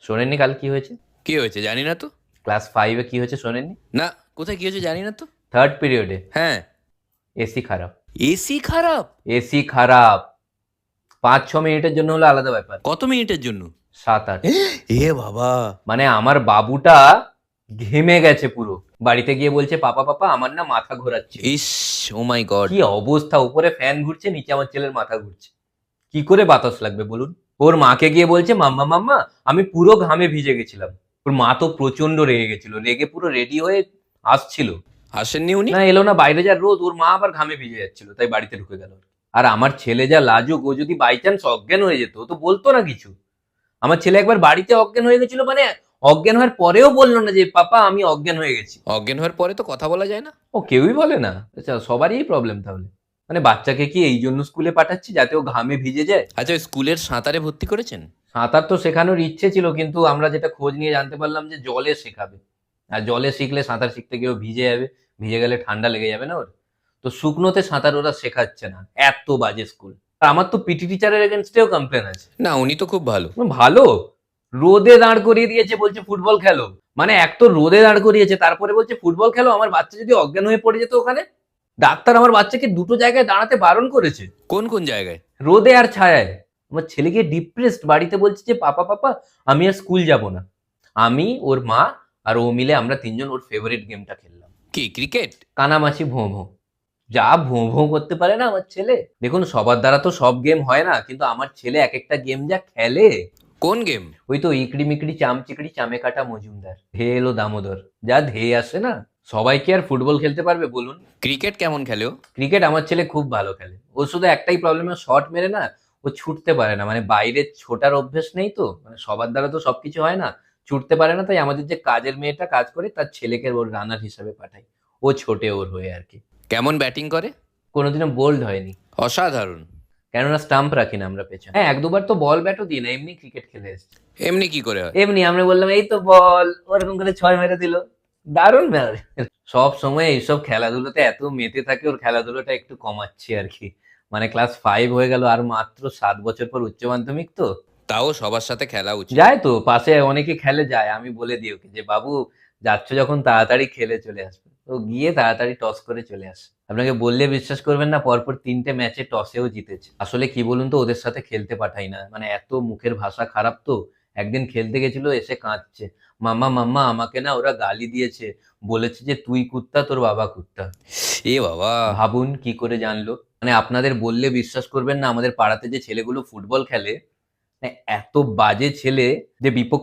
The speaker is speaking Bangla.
শোনেননি কাল কি হয়েছে? কি হয়েছে জানি না তো। ক্লাস 5-এ কি হয়েছে শোনেননি? না, কোথায় কি হয়েছে জানি না তো। থার্ড পিরিয়ডে হ্যাঁ। এসি খারাপ। এসি খারাপ? এসি খারাপ 5-6 মিনিটের জন্য হলো আলাদা ব্যাপার, কত মিনিটের জন্য? 7-8। এ বাবা। মানে আমার বাবুটা ঘেমে গেছে পুরো। বাড়িতে গিয়ে বলছে পাপা পাপা আমার না মাথা ঘোরাচ্ছে। ইস, ও মাই গড। কি অবস্থা, উপরে ফ্যান ঘুরছে, নিচে আমার ছেলের মাথা ঘুরছে। কি করে বাতাস লাগবে বলুন? ওর মাকে গিয়ে বলছে মাম্মা মাম্মা আমি পুরো ঘামে ভিজে গেছিলাম। ওর মা তো প্রচন্ড রেগে গেছিল, রেগে পুরো রেডি হয়ে আসছিল। আসেননি উনি? না এলো না, বাইরে যা রোদ, ওর মা আবার ঘামে ভিজে যাচ্ছিল, তাই বাড়িতে ঢুকে গেল। আর আমার ছেলে যা লাজুক, ও যদি বাই চান্স অজ্ঞান হয়ে যেত ও তো বলতো না কিছু। আমার ছেলে একবার বাড়িতে অজ্ঞান হয়ে গেছিল, মানে অজ্ঞান হওয়ার পরেও বললো না যে পাপা আমি অজ্ঞান হয়ে গেছি। অজ্ঞান হওয়ার পরে তো কথা বলা যায় না। ও কেউই বলে না। আচ্ছা সবারই এই প্রবলেম তাহলে? মানে বাচ্চাকে কি এই জন্য স্কুলে পাঠাচ্ছি যাতে ও ঘামে ভিজে যায়? আচ্ছা, ওই স্কুলের সাঁতারে ভর্তি করেছেন? সাঁতার তো শেখানোর ইচ্ছে ছিল, কিন্তু আমরা যেটা খোঁজ নিয়ে জানতে পারলাম যে জলে শেখাবে। আর জলে শিখলে সাঁতার শিখতে গিয়ে ও ভিজে যাবে, ভিজে গেলে ঠান্ডা লেগে যাবে না ওর। তো শুকনোতে সাঁতার ওরা শেখাচ্ছে না, এত বাজে স্কুল। আর আমার তো পিটি টিচারের এগেনস্টেও কমপ্লেন আছে। না, উনি তো খুব ভালো। ভালো? রোদে দাঁড় করিয়ে দিয়েছে, বলছে ফুটবল খেলো। মানে এক তো রোদে দাঁড় করিয়েছে, তারপরে বলছে ফুটবল খেলো। আমার বাচ্চা যদি অজ্ঞান হয়ে পড়ে যেত ওখানে, ডাক্তার আমার বাচ্চাকে দুটো জায়গায় দাঁড়াতে বারণ করেছে, কোন কোন জায়গায়? রোদে আর ছায়ায়। আমার ছেলেকে ডিপ্রেসড, বাড়িতে বলছে যে পাপা পাপা আমি আর স্কুল যাব না। আমি, ওর মা আর ও মিলে আমরা তিনজন ওর ফেভারিট গেমটা খেললাম, কি, ক্রিকেট? কানামাছি ভোঁ ভোঁ। যা ভোঁ ভোঁ করতে পারে না আমার ছেলে। দেখুন সবার দ্বারা তো সব গেম হয় না, কিন্তু আমার ছেলে এক একটা গেম যা খেলে। কোন গেম? ওই তো ইকড়ি মিকড়ি চাম চিকড়ি চামে কাটা মজুমদার, ধে এলো দামোদর, যা ধেয়ে আসে না। সবাই কি আর ফুটবল খেলতে পারবে বলুন? ক্রিকেট কেমন খেলে ও? ক্রিকেট আমার ছেলে খুব ভালো খেলে। ও শুধু একটাই প্রবলেম, শর্ট মেরে না ও ছুটতে পারে না, মানে বাইরে ছোটার অভ্যেস নেই তো, মানে সবার দ্বারা তো সবকিছু হয় না। ছুটতে পারে না, তাই আমাদের যে কাজের মেয়েটা কাজ করে তার ছেলেকে ওর রানার হিসাবে পাঠাই, ও ছোটে ওর হয়ে আর কি। কেমন ব্যাটিং করে? কোনোদিনও বোল্ড হয়নি, অসাধারণ। কেননা স্টাম্প রাখি না আমরা পেছনে। হ্যাঁ এক দুবার তো বল ব্যাটও দিই না, এমনি ক্রিকেট খেলে এসেছি। এমনি কি করে হয়? এমনি আমরা বললাম এই তো বল, ওরকম করে 6 মেরে দিল। দারুণ ব্যাপার। সব সময় এইসব খেলাধুলোতে এত মেতে থাকে, ওর খেলাধুলোটা একটু কমাচ্ছি আর কি। মানে ক্লাস 5 হয়ে গেল, আর মাত্র 7 বছর পর উচ্চ মাধ্যমিক তো। তাও সবার সাথে খেলা উচিত। যায় তো, পাশে অনেকে খেলে যায়, আমি বলে দিই ওকে যে বাবু যাচ্ছ যখন তাড়াতাড়ি খেলে চলে আসবে। তো গিয়ে তাড়াতাড়ি টস করে চলে আসে। আপনাকে বললে বিশ্বাস করবেন না, পরপর 3টে ম্যাচে টসেও জিতেছে। আসলে কি বলুন তো, ওদের সাথে খেলতে পাঠাই না, মানে এত মুখের ভাষা খারাপ তো। একদিন খেলতে গেছিল, এসে কাঁদছে, মাম্মা মাম্মা আমাকে না ওরা গালি দিয়েছে, বলেছে যে তুই কুত্তা তোর বাবা কুত্তা। এ বাবা। ভাবুন কি করে জানলো। মানে আপনাদের বললে বিশ্বাস করবেন না, আমাদের পাড়াতে যে ছেলেগুলো ফুটবল খেলে, মানে এত বাজে ছেলে যে বিপক্ষ